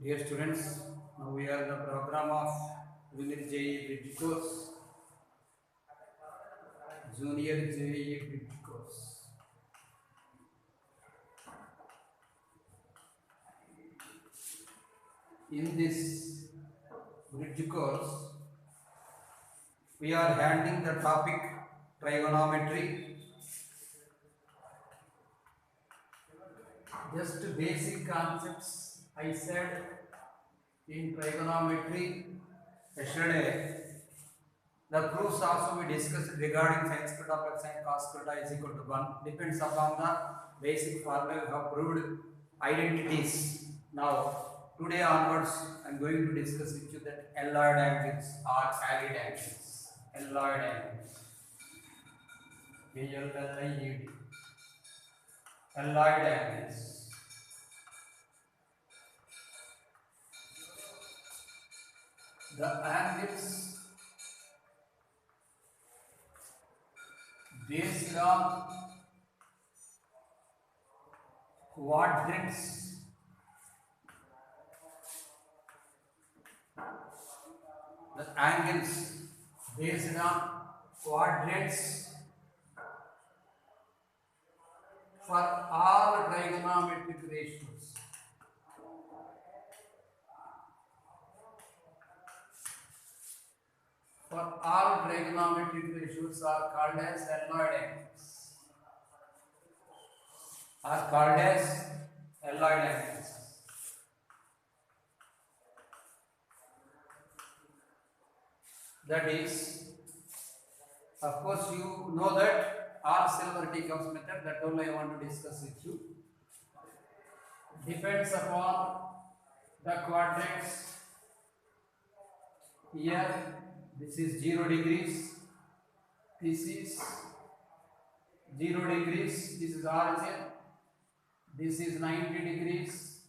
Dear students, now we are in the program of Junior JEE Bridge course. Junior JEE Bridge course. In this bridge course, we are handling the topic trigonometry. Just basic concepts I said in trigonometry yesterday. The proofs also we discussed regarding sin square plus sin cos square is equal to 1. Depends upon the basic formula we have proved identities. Now, today onwards, I am going to discuss with you that alloyed angles or allied angles. Alloyed angles. A-L-L-I-E-D. Alloyed angles. The angles based on quadrants the angles based on quadrants for all trigonometric ratios. For all trigonometric ratios are called as alloyed angles. Are called as alloyed angles. That is, of course, you know that R-Silver-Teacups method. That only I want to discuss with you. Depends upon the quadrants. Here, this is 0 degrees. This is 0 degrees. This is origin. This is 90 degrees.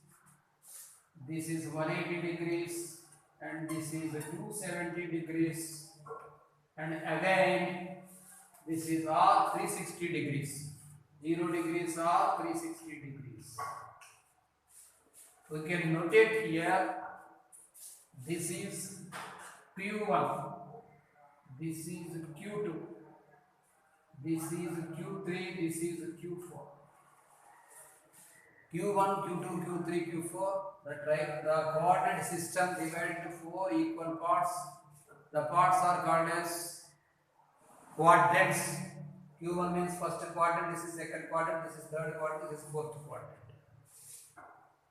This is 180 degrees. And this is 270 degrees. And again, this is all 360 degrees. 0 degrees or 360 degrees. We can notate here, this is Q1, this is Q2, this is Q3, this is Q4. Q1, Q2, Q3, Q4, the coordinate system divided into 4 equal parts. The parts are called as quadrants. Q1 means first quadrant, this is second quadrant, this is third quadrant, this is fourth quadrant.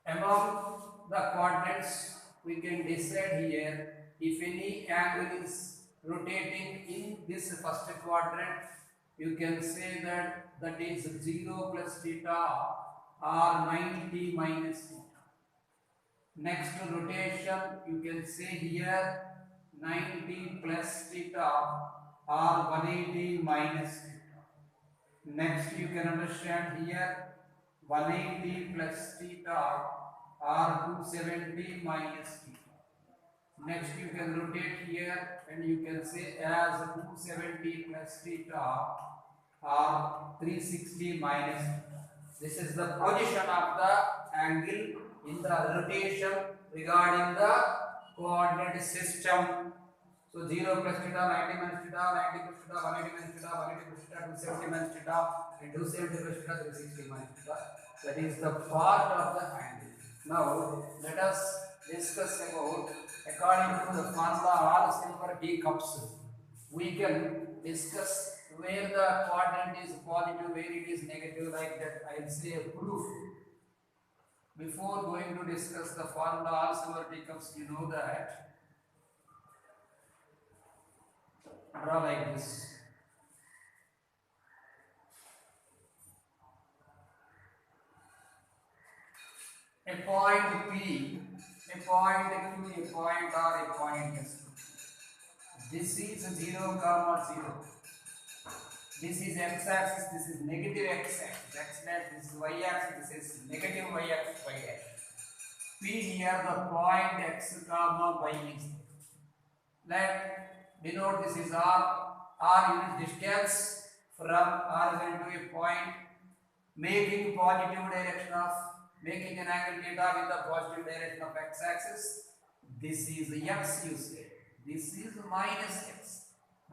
Among the quadrants, we can decide here if any angle is rotating in this first quadrant, you can say that is 0 plus theta or 90 minus theta. Next rotation, you can say here 90 plus theta or 180 minus theta. Next, you can understand here 180 plus theta or 270 minus theta. Next, you can rotate here and you can say as 270 plus theta or 360 minus theta. This is the position of the angle in the rotation regarding the coordinate system. So 0 plus theta, 90 minus theta, 90 plus theta, 180 minus theta, 180 plus theta, 270 minus theta, and 270 plus theta, 360 minus theta. That is the part of the angle. Now let us discuss about, according to the formula R-Silver-Teacups, we can discuss where the quadrant is positive, where it is negative, like that. I will say a proof. Before going to discuss the formula R-Silver-Teacups, you know that. Draw like this. A point P, a point Q, a point R, a point S. This is 0, 0. This is x-axis, this is negative x-axis, this is y-axis, this is negative y-axis, y-axis. P here the point x, y is let denote this is r unit distance from origin to a point, making positive direction of making an angle theta with the positive direction of x-axis. This is x, you say. This is minus x.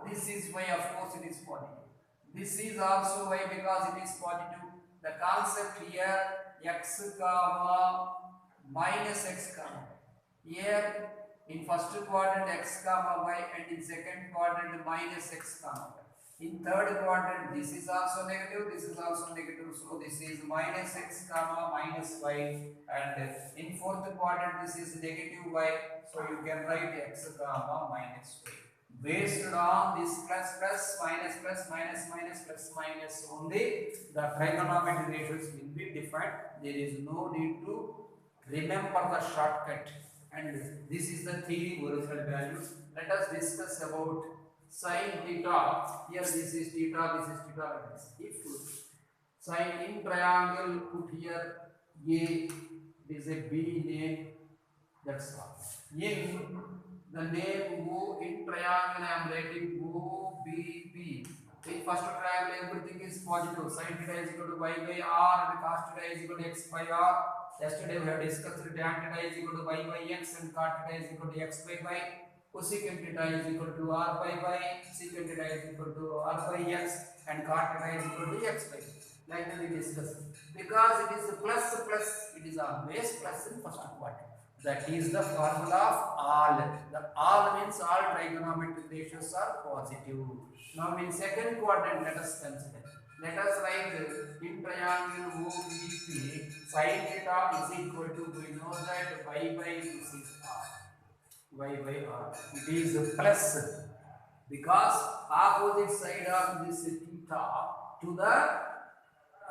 This is y, of course it is positive. This is also y because it is positive. The concept here, x comma minus x comma. Here in first quadrant x comma y and in second quadrant minus x comma y. In third quadrant this is also negative, this is also negative, so this is minus x comma minus y, and in fourth quadrant this is negative y, so you can write x comma minus y. Based on this plus minus only the trigonometric ratios will be defined. There is no need to remember the shortcut, and this is the theory original value. Let us discuss about sin theta. Here this is theta, this is theta like this. If sin in triangle, put here A, this is a B name, that's all. In the name O, in triangle I am writing OBP. In first triangle everything is positive. Sin theta is equal to y by r and cos theta is equal to x by r. Yesterday we have discussed tan theta is equal to y by x and cot theta is equal to x by y. Cosecant theta is equal to r by y, secant theta is equal to r by x, and cot theta is equal to x by y. Like that we discussed. Because it is plus, it is always plus in first quadrant. That is the formula of all. The all means all trigonometric ratios are positive. Now in second quadrant, let us consider. Let us write in triangle OBP, sin theta is equal to, we know that y by this is r. Y by r. It is plus because opposite side of this theta to the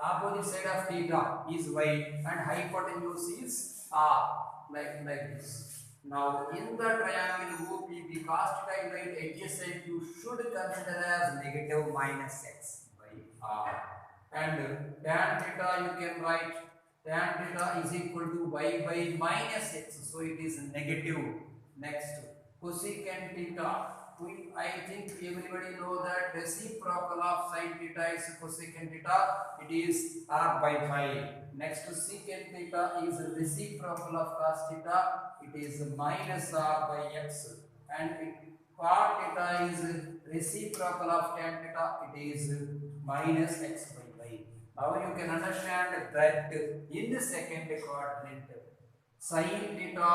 opposite side of theta is y and hypotenuse is r. Like this. Now in the triangle OPP, cos theta right adjacent you should consider as negative minus x by r, and tan theta you can write tan theta is equal to y by minus x, so it is negative. Next, cosecant theta. I think everybody know that reciprocal of sin theta is cosecant theta. It is r by pi. Next, secant theta is reciprocal of cos theta. It is minus r by x. And cot theta is reciprocal of tan theta. It is minus x by y. Now you can understand that in the second quadrant, sin theta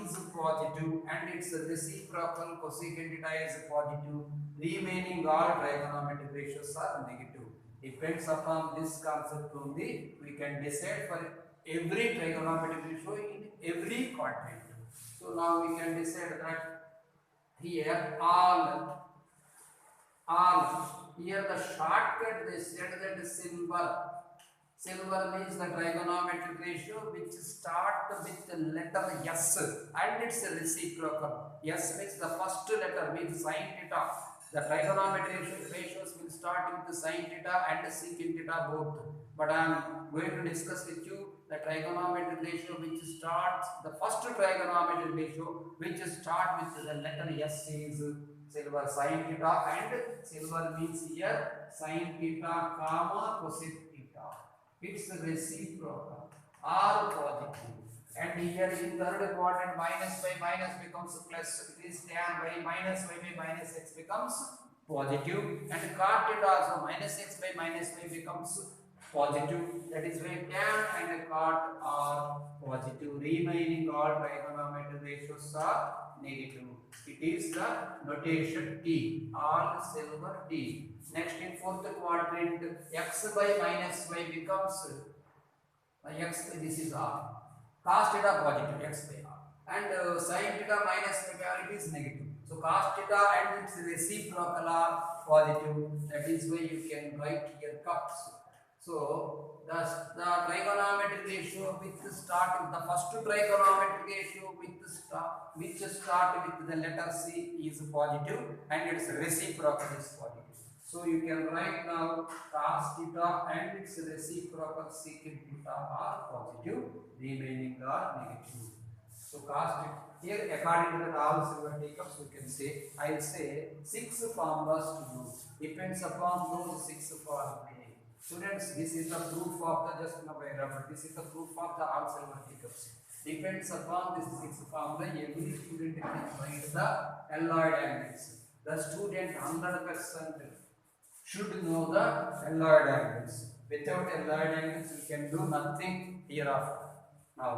is positive and its reciprocal cosecant theta is positive. Remaining all trigonometric ratios are negative. Depends upon this concept only. We can decide for every trigonometric ratio in every quadrant. So now we can decide that here all here the shortcut they said that silver means the trigonometric ratio which start with the letter S and its reciprocal. S means the first letter means sin theta. The trigonometric ratios will start with the sin theta and the secant theta both. But I am going to discuss with you the trigonometric ratio which starts, the first trigonometric ratio which start with the letter S is silver sin theta, and silver means here sin theta comma cosec theta. Its reciprocal are positive. And here in third quadrant minus by minus becomes plus. It is tan by minus y by minus x becomes positive. And cot theta also minus x by minus y becomes positive. That is why tan and cot are positive. Remaining all trigonometric ratios are negative. It is the notation T, all silver T. Next in fourth quadrant, x by minus y becomes x, this is r. Cos theta positive, x by r. And sin theta minus y, it is negative. So cos theta and its reciprocal are positive. That is why you can write here cups. So the trigonometric ratio with start, the first trigonometric ratio with start, which start with the letter C is positive and its reciprocal is positive. So you can write now cos theta and its reciprocal secant theta are positive, remaining are negative. So cos theta, here according to the all silver take-ups we can say, I will say 6 formulas to use. Depends upon those 6 formulas. Students, this is the proof of the just now I referred. This is the proof of the all cell verticals. Depends upon this sixth formula. Every student can find the alloyed angles. The student 100% should know the alloyed angles. Without alloyed angles, you can do nothing hereafter. Now,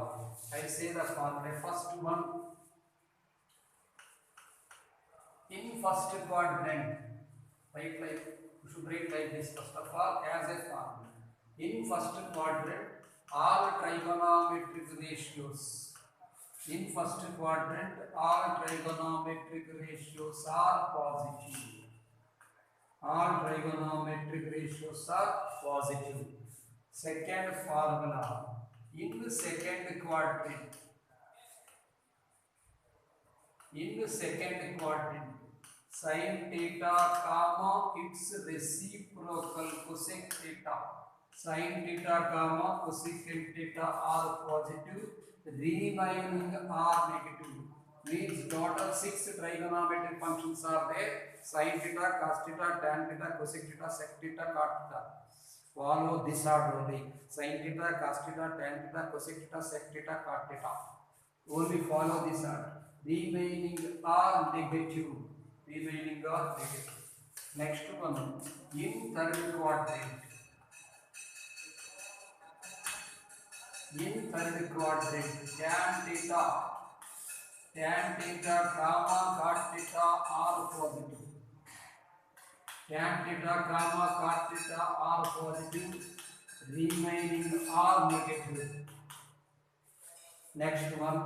I say the formula. First one, in first quadrant, write like you should write like this first of all as a formula. In first quadrant, all trigonometric ratios. In first quadrant, all trigonometric ratios are positive. All trigonometric ratios are positive. Second formula. In the second quadrant, sin theta comma its reciprocal cosec theta. Sin theta comma cosecant theta are positive, remaining are negative. Means total 6 trigonometric functions are there. Sin theta, cos theta, tan theta, cosec theta, sec theta, cot theta. Follow this order only. Sin theta, cos theta, tan theta, cosec theta, sec theta, cot theta. Only follow this order. Remaining are negative. Next one, in third quadrant. Tan theta, comma, cot theta are positive. Tan theta, comma, cot theta are positive. Remaining are negative. Next one,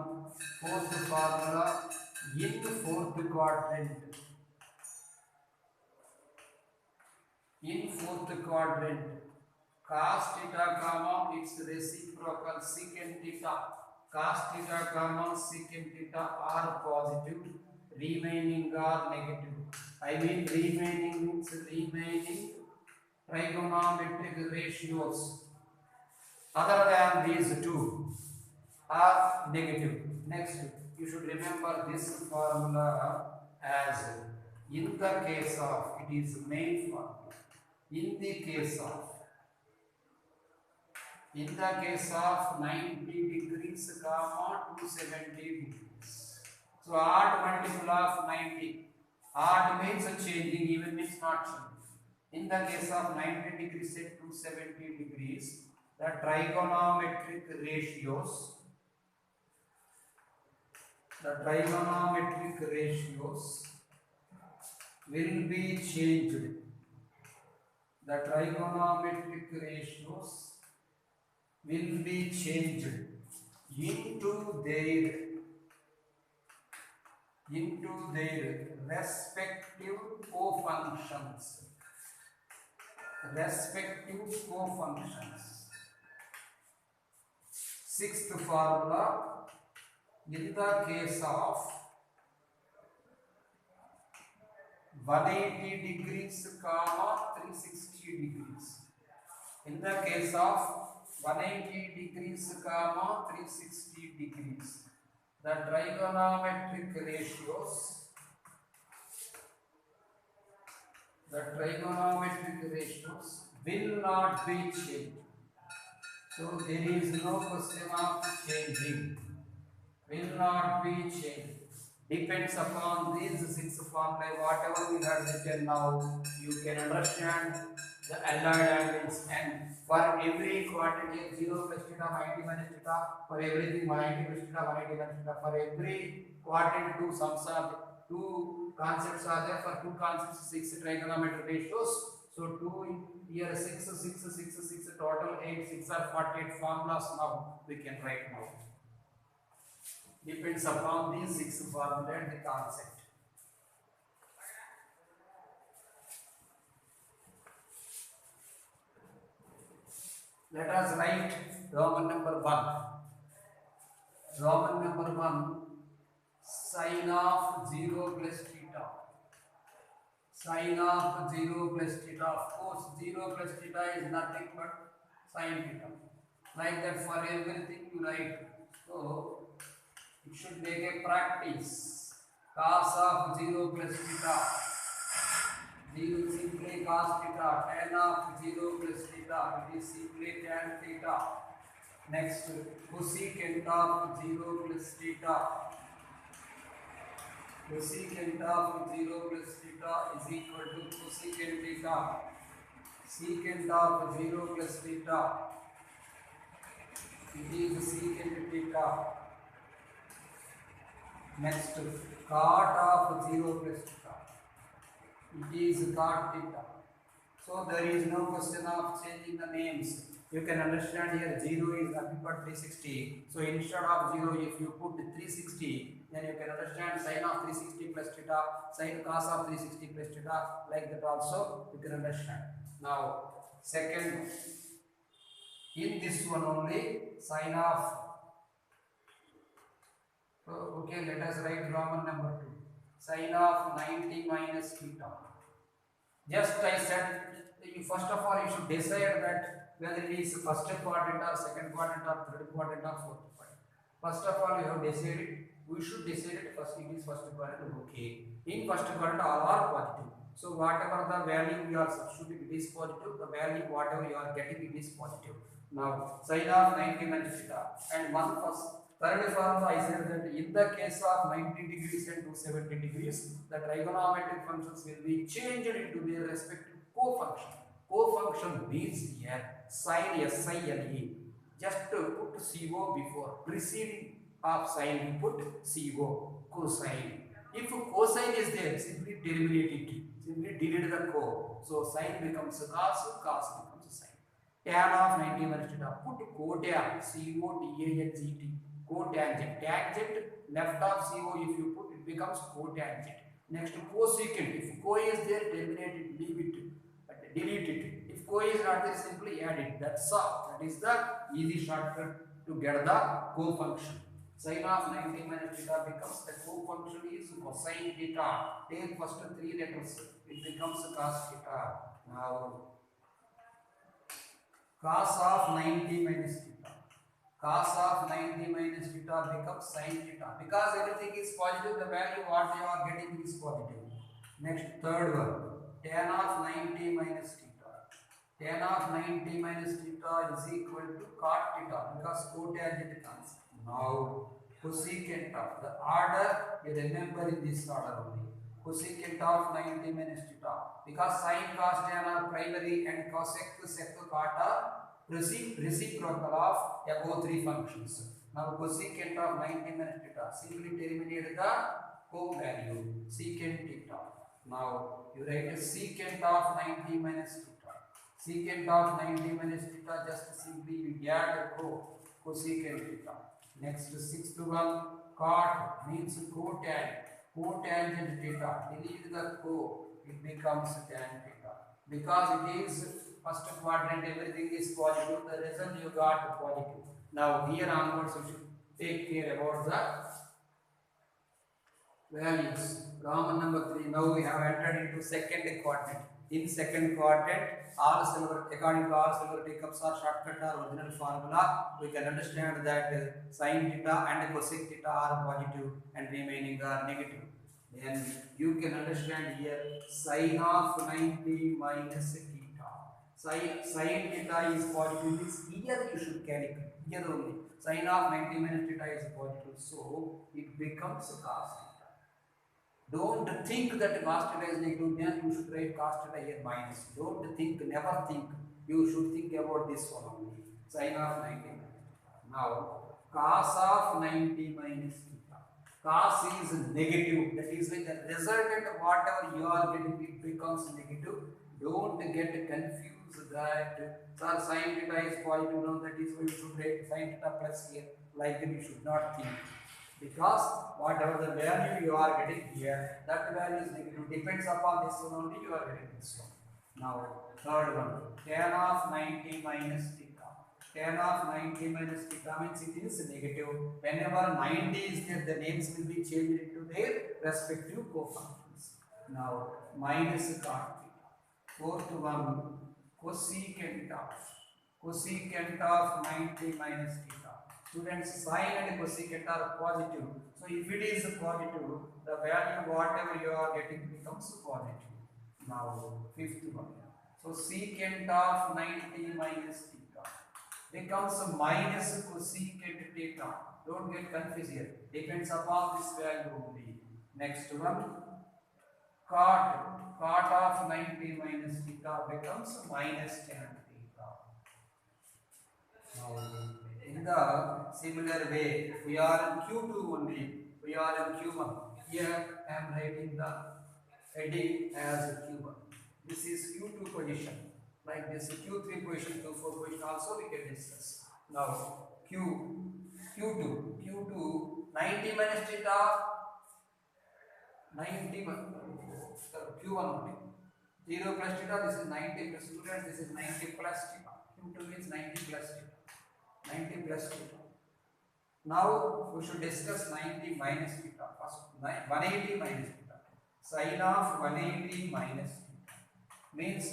fourth formula. In fourth quadrant, cos theta comma its reciprocal secant theta, cos theta comma secant theta are positive, remaining are negative. I mean remaining means remaining trigonometric ratios other than these two are negative. Next, you should remember this formula as in the case of, it is main formula. In the case of 90 degrees comma 270 degrees. So odd multiple of 90. Odd means changing, even means not changing. In the case of 90 degrees and 270 degrees, the trigonometric ratios will be changed. The trigonometric ratios will be changed into their respective cofunctions. Sixth formula, in the case of 180 degrees comma 360 degrees. In the case of 180 degrees comma 360 degrees, the trigonometric ratios will not be changed. So there is no question of changing. Will not be changed. Depends upon these six formulae. Whatever we have written now, you can understand the alloyed angles, and for every quantity 0 plus theta, 90 minus theta, for everything 180 plus theta, 180 minus theta, for every quadrant two sums are, two concepts are there. For two concepts 6 trigonometric ratios. So 2 in here 6, total 8, 6 are 48 formulas now we can write now. Depends upon these 6 formula and the concept. Let us write Roman number 1. Roman number 1, sin of 0 plus theta. Sin of 0 plus theta. Of course, 0 plus theta is nothing but sin theta. Like that for everything you write. So it should make a practice. Cos of 0 plus theta. 0 simply cos theta, tan of 0 plus theta, it is simply tan theta. Next, cosecant of 0 plus theta, cosecant of 0 plus theta is equal to cosecant theta, secant of 0 plus theta, it is secant theta. Next, cot of 0 plus theta, it is cot theta. So there is no question of changing the names. You can understand here 0 is nothing but 360. So instead of 0, if you put 360, then you can understand sin of 360 plus theta, sin cos of 360 plus theta, like that also you can understand. Now, second, in this one only, sin of, okay, let us write Roman number 2, sin of 90 minus theta. Just I said, first of all, you should decide that whether it is first quadrant or second quadrant or third quadrant or fourth quadrant. First of all, you have decided. We should decide it first. It is first quadrant. Okay. In first quadrant, all are positive. So whatever the value you are substituting, it is positive. The value whatever you are getting, it is positive. Now, sin of 90 minus theta and one first. Third formula, I said that in the case of 90 degrees and 270 degrees, the trigonometric functions will be changed into their respective co-function. Co-function means here sin SINE. Just put CO before, preceding of sin, you put CO, cosine. If cosine is there, simply terminate it, simply delete the co. So sin becomes cos, cos becomes sin. Tan of 90 minus theta, put cotan, COTANGT. Cotangent. Tangent left of CO, if you put, it becomes cotangent. Next, cosecant. If co is there, terminate it, leave it, delete it. If co is not there, simply add it. That's all. That is the easy shortcut to get the co-function. Sin of 90 minus theta becomes the co-function is cosine theta. Take first three letters. It becomes cos theta. Now, cos of 90 minus theta. Cos of 90 minus theta becomes sin theta. Because everything is positive, the value what you are getting is positive. Next, third one, tan of 90 minus theta. Tan of 90 minus theta is equal to cot theta because cotangent comes. Now, cosecant of the order, you remember in this order only. Cosecant of 90 minus theta. Because sin, cos, tan are primary and cosec, sec, cot are reciprocal of above three functions. Now cosecant of 90 minus theta, simply terminate the co-value, secant theta. Now you write secant of 90 minus theta. Secant of 90 minus theta, just simply you add cosecant theta. Next, sixth one, cot means cotangent theta. Delete the co, it becomes tan theta. Because it is first quadrant, everything is positive, the result you got positive. Now here onwards you should take care about the values. Roman number 3, now we have entered into second quadrant. In second quadrant, all silver, according to all silver teacups are shortcut or original formula, we can understand that sin theta and cosec theta are positive and remaining are negative. Then you can understand here sin of 90 minus theta. Sin theta is positive, means here you should calculate, here only. Sin of 90 minus theta is positive, so it becomes cos theta. Don't think that cos theta is negative, then you should write cos theta here minus. Don't think, never think. You should think about this one only. Sin of 90 minus theta. Now, cos of 90 minus theta. Cos is negative, that is like the resultant whatever you are getting, it becomes negative. Don't get confused that sin theta is positive, now that is why you should write sin theta plus here. Like that you should not think. Because whatever the value you are getting here, that value is negative. Depends upon this one only you are getting this one. Now, third one, tan of 90 minus theta. Tan of 90 minus theta means it is negative. Whenever 90 is there, the names will be changed into their respective cofunctions. Now, minus cot theta. Fourth one, cosecant of 90 minus theta. Students, sine and cosecant are positive. So if it is positive, the value whatever you are getting becomes positive. Now fifth one. So secant of 90 minus theta becomes minus cosecant theta. Don't get confused here. Depends upon this value only. Next one, cot of 90 minus theta becomes minus tan theta. Now, in the similar way, we are in Q2 only. We are in Q1. Here I am writing the heading as Q1. This is Q2 position. Like this Q3 position, Q4 position also we can discuss. Now Q2 90 minus theta 90 Q1 only. 0 plus theta, this is 90 plus students, this is 90 plus theta. Q2 means 90 plus theta. 90 plus theta. Now we should discuss 90 minus theta. First 180 minus theta. Sine of 180 minus theta means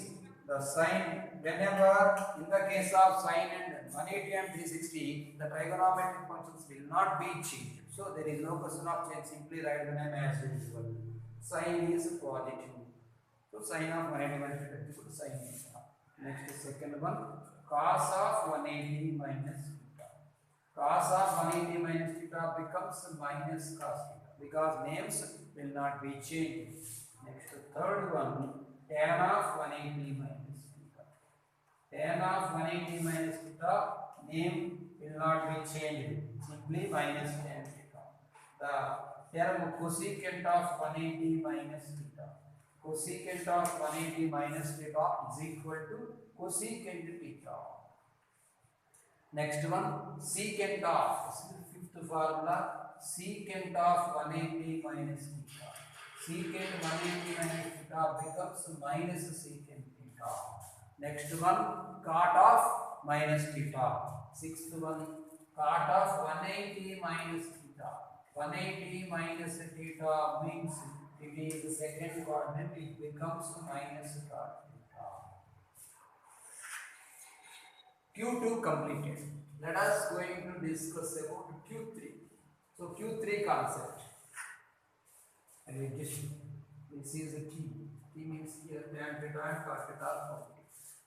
the sine, whenever in the case of sine and 180 and 360, the trigonometric functions will not be changed. So there is no question of change. Simply write the name as usual. Sine is positive. So sine of 180 minus theta is equal to sine theta. Next second one, cos of 180 minus theta. Cos of 180 minus theta becomes minus cos theta because names will not be changed. Next third one, tan of 180 minus theta. Tan of 180 minus theta, name will not be changed. Simply minus tan theta. The term cosecant of 180 minus theta. Cosecant of 180 minus theta is equal to cosecant theta. Next one, secant of, this is the fifth formula, secant of 180 minus theta. Secant 180 minus theta becomes minus secant theta. Next one, cot of minus theta. Sixth one, cot of 180 minus theta. 180 minus theta means it is the second quadrant, it becomes minus cot theta. Q2 completed. Let us going to discuss about Q3. So Q3 concept. This is a T. T means here tan theta and cos theta are positive.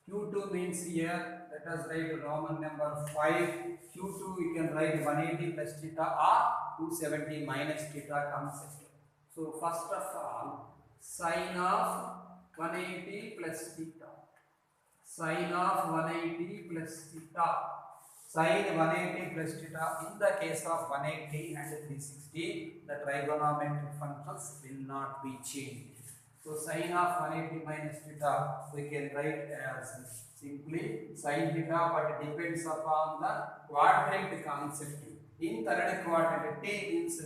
Q2 means here, let us write Roman number 5. Q2 we can write 180 plus theta or 270 minus theta concept. So first of all, sine of 180 plus theta. Sine of 180 plus theta. Sine 180 plus theta. In the case of 180 and 360, the trigonometric functions will not be changed. So sine of 180 minus theta we can write as simply sine theta, but it depends upon the quadrant concept. In third quadrant, T means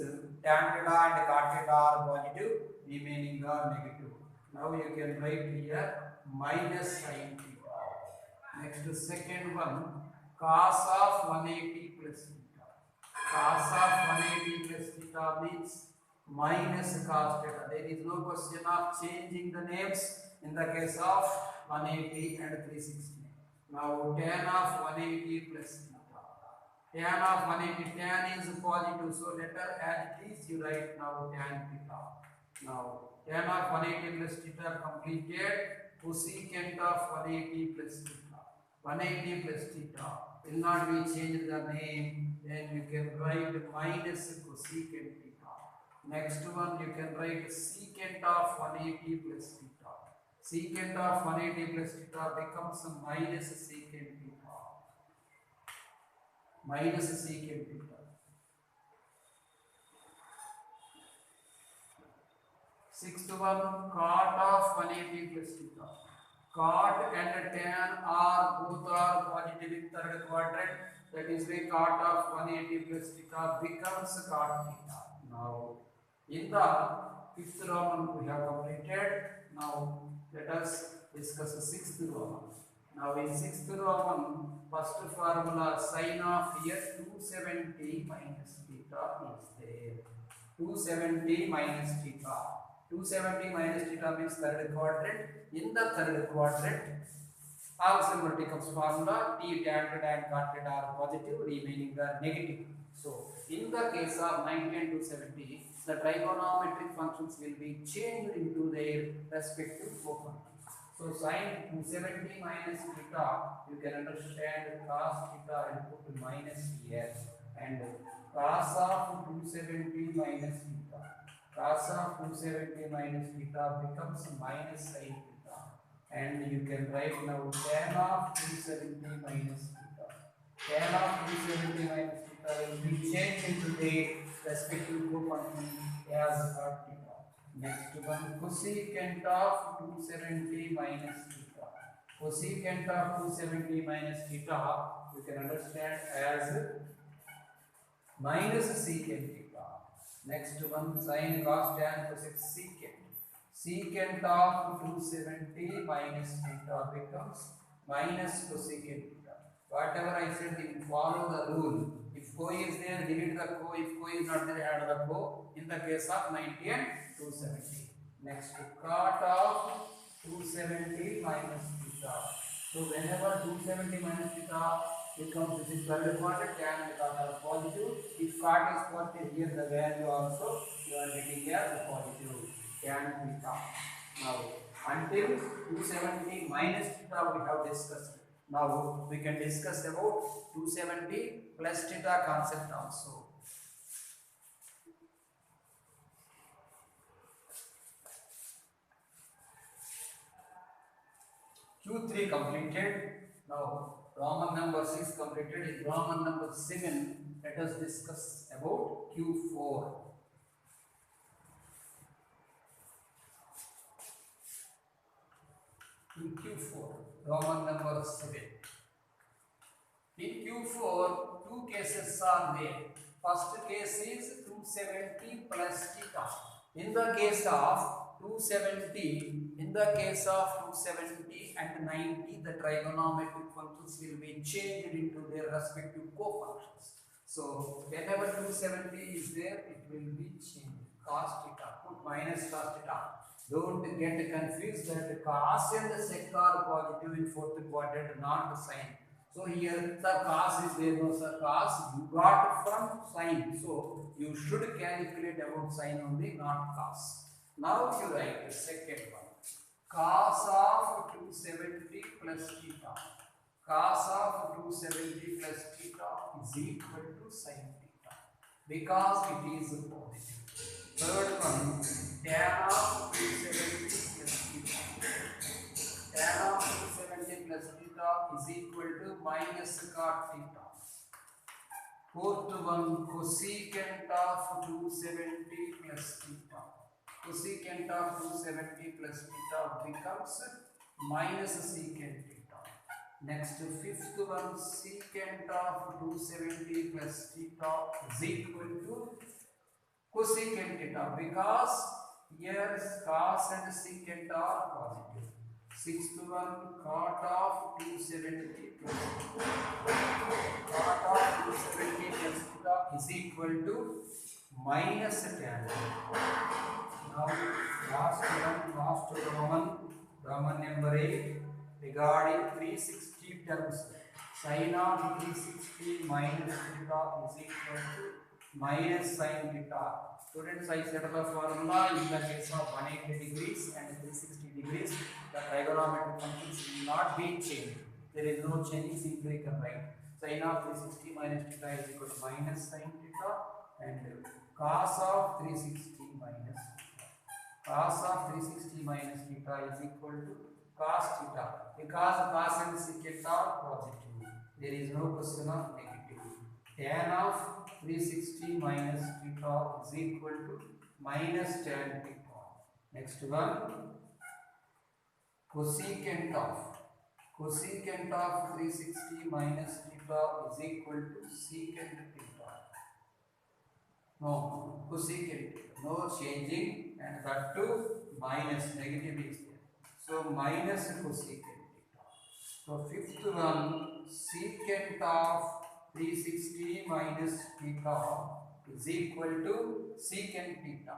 tan theta and cot theta are positive, remaining are negative. Now you can write here minus sine theta. Next second one, cos of 180 plus theta. Cos of 180 plus theta means minus cos theta. There is no question of changing the names in the case of 180 and 360. Now tan of 180 plus theta. Tan of 180, tan is positive, so letter as it is you write now tan theta. Now tan of 180 plus theta completed. Cosecant of 180 plus theta. 180 plus theta will not be changed the name, then you can write minus cosecant theta. Next one you can write secant of 180 plus theta. Secant of 180 plus theta becomes minus secant theta. Minus secant theta. Sixth one, cot of 180 plus theta. Cot and tan are both are positive in third quadrant. That is why cot of 180 plus theta becomes cot theta. Now, in the fifth Roman we have completed. Now, let us discuss the sixth Roman. Now, in sixth Roman, first formula sine of here 270 minus theta is there. 270 minus theta. 270 minus theta means third quadrant. In the third quadrant, all symmetricals formula T tan theta and cot theta are positive, remaining are negative. So, in the case of 90 and 270, the trigonometric functions will be changed into their respective cofunctions. So sine 270 minus theta, you can understand cos theta and put minus here, and cos of 270 minus theta, cos of 270 minus theta becomes minus sin theta, and you can write now tan of 270 minus theta. Tan of 270 minus theta will be changed into the respective cofunction as cot theta. Next one, cosecant of 270 minus theta. Cosecant of 270 minus theta you can understand as minus secant theta. Next one, sin cos tan cosec secant. Secant of 270 minus theta becomes minus cosecant theta. Whatever I said, you follow the rule. If co is there, delete the co. If co is not there, add the co. In the case of 90 and 270. Next, cot of 270 minus theta. So whenever 270 minus theta becomes, this is third quadrant, tan because are positive. If cot is positive, here the value also you are getting as positive, tan theta. Now until 270 minus theta we have discussed. Now we can discuss about 270 plus theta concept also. Q3 completed. Now Roman number 6 completed. In Roman number 7, let us discuss about Q4. In Q4, Roman number 7. In Q4, two cases are there. First case is 270 plus theta. In the case of 270, and 90, the trigonometric functions will be changed into their respective cofunctions. So whenever 270 is there, it will be changed. Cos theta, put minus cos theta. Don't get confused that cos and sec are positive in fourth quadrant, not sine. So here the cos is there, no sir, cos you got from sine. So you should calculate about sine only, not cos. Now you write the second one. Cos of 270 plus theta. Cos of 270 plus theta is equal to sin theta because it is positive. Third one, tan of 270 plus theta. Tan of 270 plus theta is equal to minus cot theta. Fourth one, cosecant of 270 plus theta. Cosecant of 270 plus theta becomes minus secant theta. Next, fifth one, secant of 270 plus theta is equal to cosecant theta because here cos and secant are positive. Sixth one, cot of 270 plus theta. Cot of 270 plus theta is equal to minus tan. Now last Roman number 8 regarding 360 terms. Sin of 360 minus theta is equal to minus sin theta. Students, I set the formula in the case of 180 degrees and 360 degrees. The trigonometric functions will not be changed. There is no change, simply you can write. Sin of 360 minus theta is equal to minus sin theta, and cos of 360 minus theta. Cos of 360 minus theta is equal to cos theta. Because cos and secant are positive, there is no question of negative. Tan of 360 minus theta is equal to minus tan theta. Next one, cosecant of 360 minus theta is equal to secant theta. No, cosecant, no changing, and that too minus, negative is there. So minus cosecant theta. So fifth one, secant of 360 minus theta is equal to secant theta.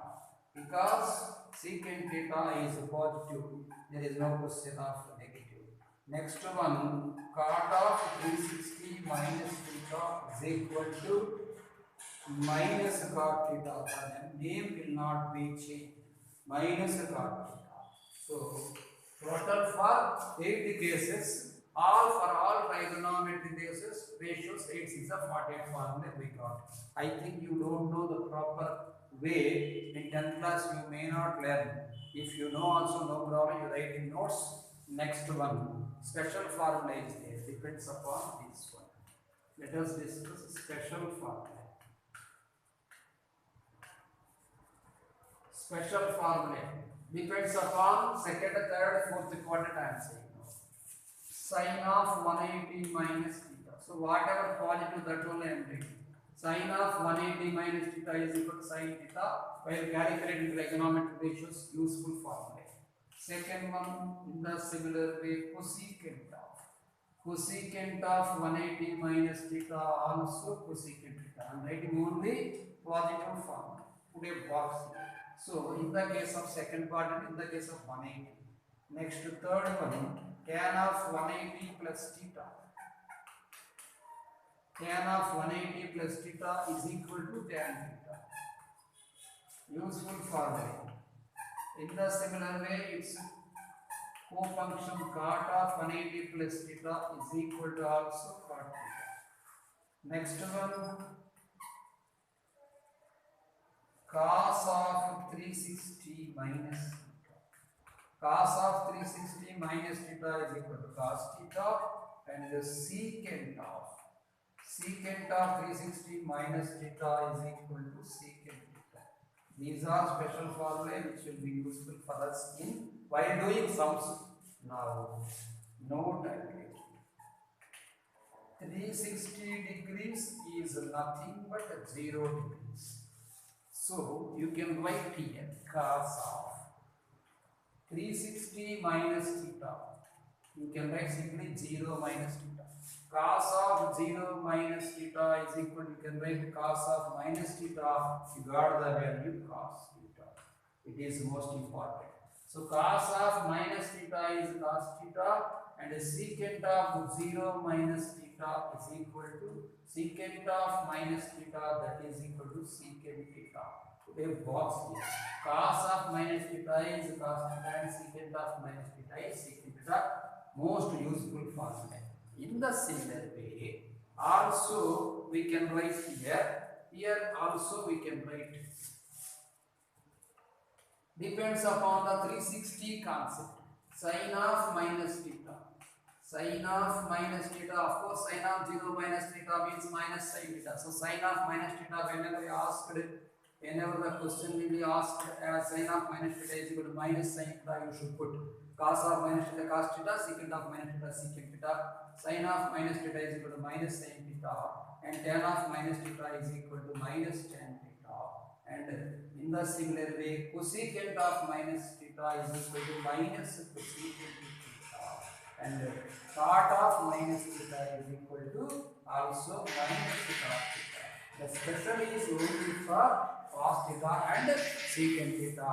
Because secant theta is positive, there is no question of negative. Next one, cot of 360 minus theta is equal to minus cot theta. The name will not be changed. Minus cot theta. So total for 8 cases, all for all trigonometry cases, ratios 8 is a 48 formula we got. I think you don't know the proper way. In 10th class you may not learn. If you know also, no problem, you write in notes. Next one, special formula is there, depends upon this one. Let us discuss special formula. Special formula depends upon second, third, fourth quadrant I am saying now. Sine of 180 minus theta. So whatever positive, that only I am taking. Sine of 180 minus theta is equal to sine theta while calculating trigonometric ratios, useful formula. Second one, in the similar way, cosecant of 180 minus theta, also cosecant theta. I am writing only positive form. Put a box here. So in the case of second quadrant, in the case of 180. Next third one, tan of 180 plus theta. Tan of 180 plus theta is equal to tan theta. Useful formula. In the similar way, its co-function cot of 180 plus theta is equal to also cot theta. Next one, cos of 360 minus theta. Cos of 360 minus theta is equal to cos theta, and the secant of 360 minus theta is equal to secant theta. These are special formulae which will be useful for us in while doing sums. Now, note again. 360 degrees is nothing but 0 degrees. So you can write here cos of 360 minus theta. You can write simply 0 minus theta. Cos of 0 minus theta is equal, you can write cos of minus theta. You got the value cos theta. It is most important. So cos of minus theta is cos theta, and secant of 0 minus theta is equal to secant of minus theta, that is equal to secant theta. Put a box here. Cos of minus theta is cos theta, and secant of minus theta is secant theta. Most useful formula. In the similar way, also we can write here. Here also we can write. Depends upon the 360 concept. Sine of minus theta. Sine of minus theta, of course, sine of 0 minus theta means minus sine theta. So sine of minus theta, whenever the question will be asked as sine of minus theta is equal to minus sine theta, you should put cos of minus theta cos theta, secant of minus theta secant theta. Sine of minus theta is equal to minus sine theta, and tan of minus theta is equal to minus tan theta. And in the similar way, cosecant of minus theta is equal to minus cosecant theta, and cot of minus theta is equal to also minus cot theta. The special is only for cos theta and secant theta.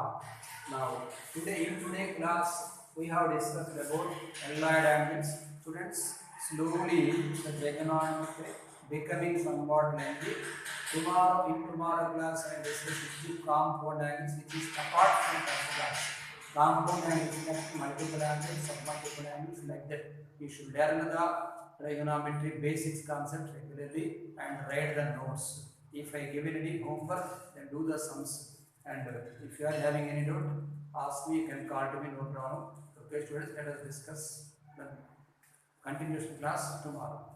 Now, in today's class, we have discussed about allied angles. Students, slowly the trigonometry becoming somewhat lengthy. In tomorrow class, I discuss compound angles, which is apart from first class. Compound angles like multiple angles, submultiple angles, like that. You should learn the trigonometry basics concept regularly and write the notes. If I give any homework, then do the sums. And if you are having any doubt, ask me. You can call to me, no problem. Okay, students, let us discuss the continuous class tomorrow.